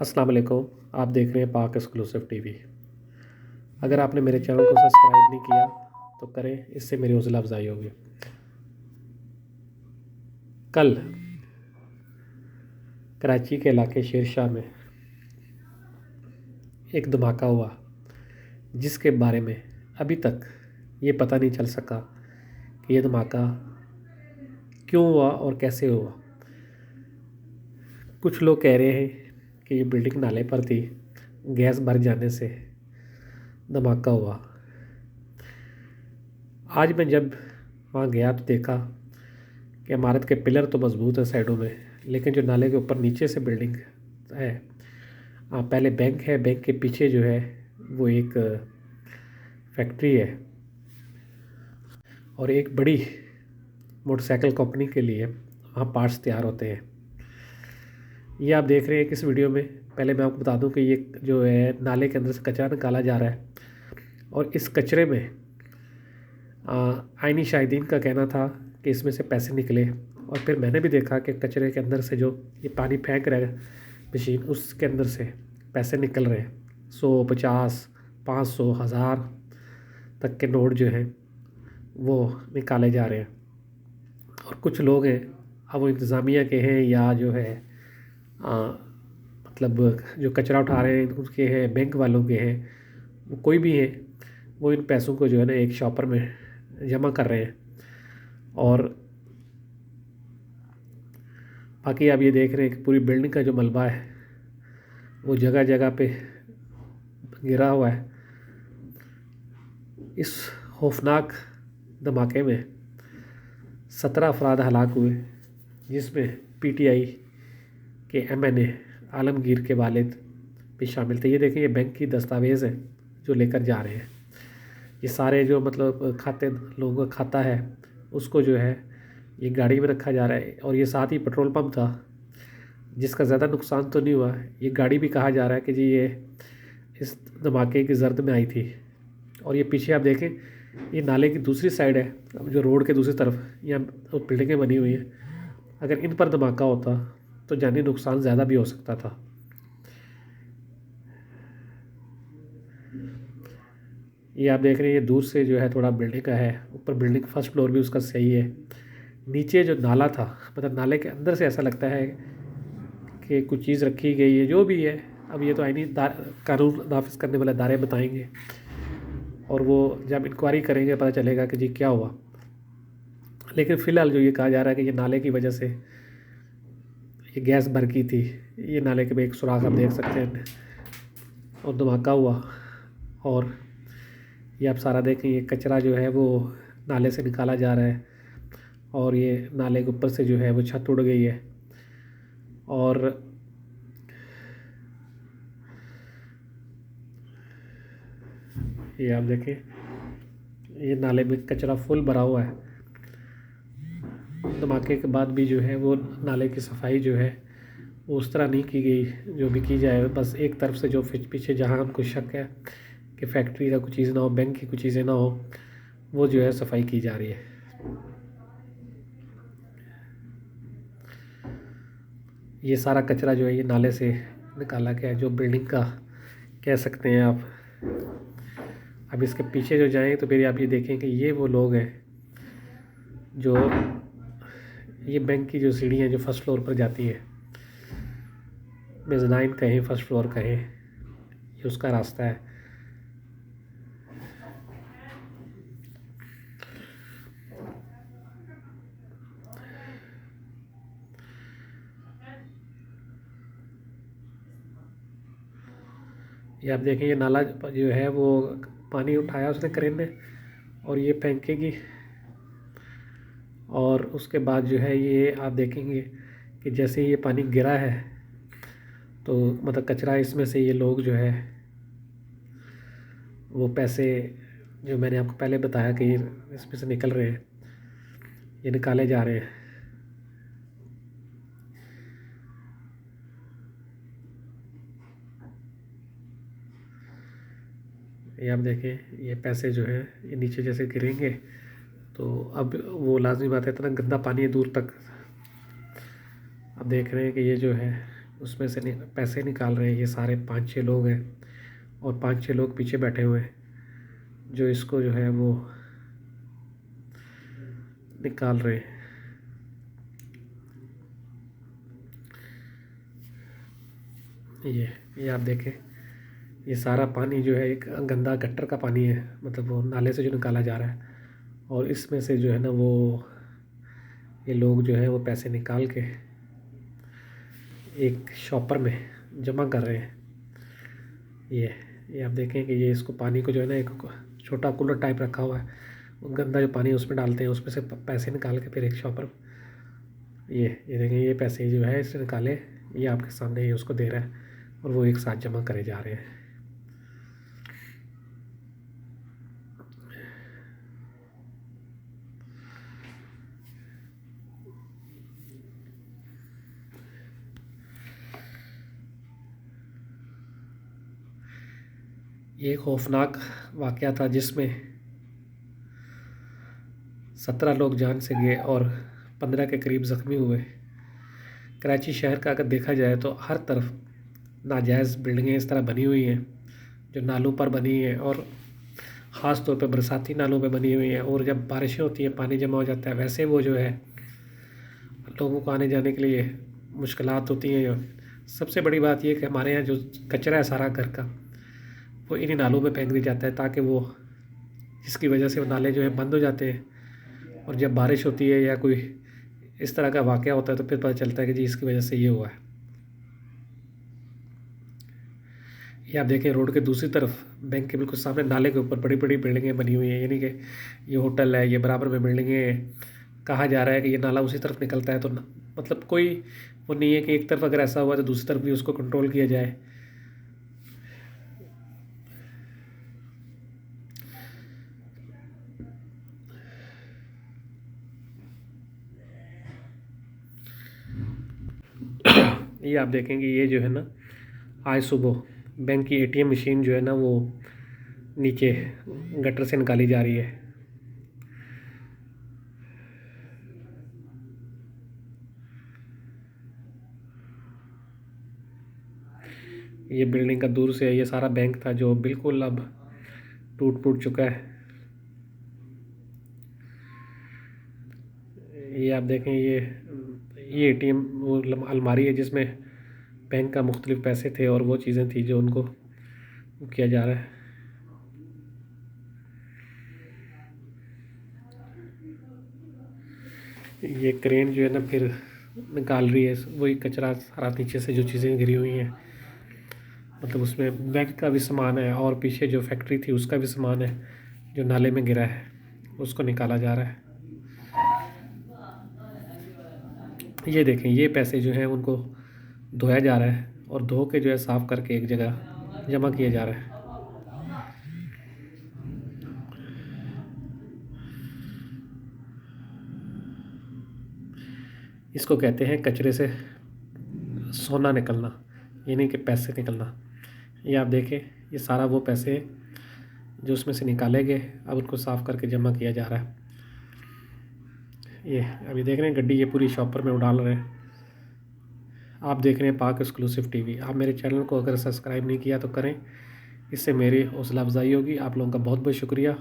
अस्सलाम वालेकुम। आप देख रहे हैं पाक एक्सक्लूसिव टीवी। अगर आपने मेरे चैनल को सब्सक्राइब नहीं किया तो करें, इससे मेरी हौसला अफजाई होगी। कल कराची के इलाके शेरशाह में एक धमाका हुआ, जिसके बारे में अभी तक ये पता नहीं चल सका कि ये धमाका क्यों हुआ और कैसे हुआ। कुछ लोग कह रहे हैं कि ये बिल्डिंग नाले पर थी, गैस भर जाने से धमाका हुआ। आज मैं जब वहाँ गया तो देखा कि इमारत के पिलर तो मज़बूत है साइडों में, लेकिन जो नाले के ऊपर नीचे से बिल्डिंग है, पहले बैंक है, बैंक के पीछे जो है वो एक फैक्ट्री है और एक बड़ी मोटरसाइकिल कंपनी के लिए वहाँ पार्ट्स तैयार होते हैं। ये आप देख रहे हैं किस वीडियो में। पहले मैं आपको बता दूं कि ये जो है नाले के अंदर से कचरा निकाला जा रहा है और इस कचरे में आइनी शाहिदीन का कहना था कि इसमें से पैसे निकले, और फिर मैंने भी देखा कि कचरे के अंदर से जो ये पानी फेंक रहा है मशीन, उसके अंदर से पैसे निकल रहे हैं। 100, 50, 500, 1000 तक के नोट जो हैं वो निकाले जा रहे हैं। और कुछ लोग हैं, अब वो इंतज़ामिया के हैं या जो है मतलब जो कचरा उठा रहे हैं उसके हैं, बैंक वालों के हैं, वो कोई भी है, वो इन पैसों को जो है ना एक शॉपर में जमा कर रहे हैं। और बाकी आप ये देख रहे हैं कि पूरी बिल्डिंग का जो मलबा है वो जगह जगह पे गिरा हुआ है। इस खौफनाक धमाके में 17 अफराद हलाक हुए, जिसमें पीटीआई के एमएनए आलमगीर के वालिद भी शामिल थे। ये देखें, ये बैंक की दस्तावेज़ है जो लेकर जा रहे हैं। ये सारे जो मतलब खाते लोगों का खाता है उसको जो है ये गाड़ी में रखा जा रहा है। और ये साथ ही पेट्रोल पंप था जिसका ज़्यादा नुकसान तो नहीं हुआ। ये गाड़ी भी कहा जा रहा है कि जी ये इस धमाके की जर्द में आई थी। और ये पीछे आप देखें, ये नाले की दूसरी साइड है, जो रोड के दूसरी तरफ यहाँ बिल्डिंगें बनी हुई हैं। अगर इन पर धमाका होता तो जानी नुकसान ज़्यादा भी हो सकता था। ये आप देख रहे हैं, ये दूर से जो है थोड़ा बिल्डिंग का है, ऊपर बिल्डिंग फर्स्ट फ्लोर भी उसका सही है। नीचे जो नाला था, मतलब नाले के अंदर से ऐसा लगता है कि कुछ चीज़ रखी गई है, जो भी है। अब ये तो आईनी कानून नाफिज करने वाले इदारे बताएंगे, और वो जब इंक्वायरी करेंगे पता चलेगा कि जी क्या हुआ। लेकिन फ़िलहाल जो ये कहा जा रहा है कि ये नाले की वजह से ये गैस भर की थी। ये नाले के भी एक सुराख आप देख सकते हैं, और धमाका हुआ। और ये आप सारा देखें, ये कचरा जो है वो नाले से निकाला जा रहा है, और ये नाले के ऊपर से जो है वो छत उड़ गई है। और ये आप देखें, ये नाले में कचरा फुल भरा हुआ है। धमाके के बाद भी जो है वो नाले की सफाई जो है वो उस तरह नहीं की गई जो भी की जाए। बस एक तरफ से जो पीछे जहाँ हमको शक है कि फैक्ट्री का कुछ चीज़ ना हो, बैंक की कुछ चीज़ें ना हो, वो जो है सफाई की जा रही है। ये सारा कचरा जो है ये नाले से निकाला गया है, जो बिल्डिंग का कह सकते हैं आप। अब इसके पीछे जो जाएं तो फिर आप ये देखें कि ये वो लोग हैं जो, ये बैंक की जो सीढ़ी हैं जो फर्स्ट फ्लोर पर जाती है, मेज़नाइन कहें, फर्स्ट फ्लोर कहें, ये उसका रास्ता है। ये आप देखें, ये नाला जो है वो पानी उठाया उसने क्रेन ने, और ये फेंकेगी। और उसके बाद जो है ये आप देखेंगे कि जैसे ये पानी गिरा है तो मतलब कचरा इसमें से ये लोग जो है वो पैसे जो मैंने आपको पहले बताया कि ये इसमें से निकल रहे हैं, ये निकाले जा रहे हैं। ये आप देखें, ये पैसे जो हैं ये नीचे जैसे गिरेंगे तो अब वो लाजमी बात है, इतना गंदा पानी है दूर तक। अब देख रहे हैं कि ये जो है उसमें से पैसे निकाल रहे हैं। ये सारे 5-6 लोग हैं और 5-6 लोग पीछे बैठे हुए हैं जो इसको जो है वो निकाल रहे हैं। ये आप देखें, ये सारा पानी जो है एक गंदा गटर का पानी है, मतलब वो नाले से जो निकाला जा रहा है। और इसमें से जो है ना वो ये लोग जो है वो पैसे निकाल के एक शॉपर में जमा कर रहे हैं। ये आप देखें कि ये इसको पानी को जो है ना एक छोटा कूलर टाइप रखा हुआ है, गंदा जो पानी उसमें डालते हैं, उसमें से पैसे निकाल के फिर एक शॉपर ये देखें, ये पैसे जो है इससे निकाले, ये आपके सामने ये उसको दे रहा है और वो एक साथ जमा करे जा रहे हैं। ये खौफनाक वाक़या था जिसमें 17 लोग जान से गए और 15 के करीब ज़ख्मी हुए। कराची शहर का अगर देखा जाए तो हर तरफ नाजायज़ बिल्डिंगें इस तरह बनी हुई हैं जो नालों पर बनी हैं, और ख़ास तौर पे बरसाती नालों पे बनी हुई हैं। और जब बारिशें होती हैं पानी जमा हो जाता है, वैसे वो जो है लोगों को आने जाने के लिए मुश्किलात होती हैं। सबसे बड़ी बात यह कि हमारे यहाँ जो कचरा है सारा घर का, वो इन्हीं नालों में फेंक दिया जाता है, ताकि वो जिसकी वजह से वो नाले जो है बंद हो जाते हैं। और जब बारिश होती है या कोई इस तरह का वाक़या होता है तो फिर पता चलता है कि जी इसकी वजह से ये हुआ है। ये आप देखें, रोड के दूसरी तरफ बैंक के बिल्कुल सामने नाले के ऊपर बड़ी बड़ी बिल्डिंगें बनी हुई हैं, यानी कि ये होटल है, ये बराबर में बिल्डिंगें हैं। कहा जा रहा है कि ये नाला उसी तरफ निकलता है, तो मतलब कोई वो नहीं है कि एक तरफ अगर ऐसा हुआ तो दूसरी तरफ भी उसको कंट्रोल किया जाए। ये आप देखेंगे, ये जो है ना आज सुबह बैंक की एटीएम मशीन जो है ना वो नीचे गटर से निकाली जा रही है। ये बिल्डिंग का दूर से ये सारा बैंक था जो बिल्कुल अब टूट फूट चुका है। ये आप देखें, ये एटीएम वो अलमारी है जिसमें बैंक का मुख्तलिफ पैसे थे और वो चीज़ें थी जो उनको किया जा रहा है। ये क्रेन जो है ना फिर निकाल रही है वही कचरा सारा नीचे से, जो चीज़ें गिरी हुई हैं, मतलब उसमें बैंक का भी सामान है और पीछे जो फैक्ट्री थी उसका भी सामान है जो नाले में गिरा है, उसको निकाला जा रहा है। ये देखें, ये पैसे जो हैं उनको धोया जा रहा है और धो के जो है साफ़ करके एक जगह जमा किया जा रहा है। इसको कहते हैं कचरे से सोना निकलना, यानी कि पैसे निकलना। ये आप देखें, ये सारा वो पैसे जो उसमें से निकाले गए, अब उनको साफ़ करके जमा किया जा रहा है। ये अभी देख रहे हैं गड्डी ये पूरी शॉपर में उड़ाल रहे हैं। आप देख रहे हैं पाक एक्सक्लूसिव टीवी। आप मेरे चैनल को अगर सब्सक्राइब नहीं किया तो करें, इससे मेरी हौसला अफजाई होगी। आप लोगों का बहुत बहुत शुक्रिया।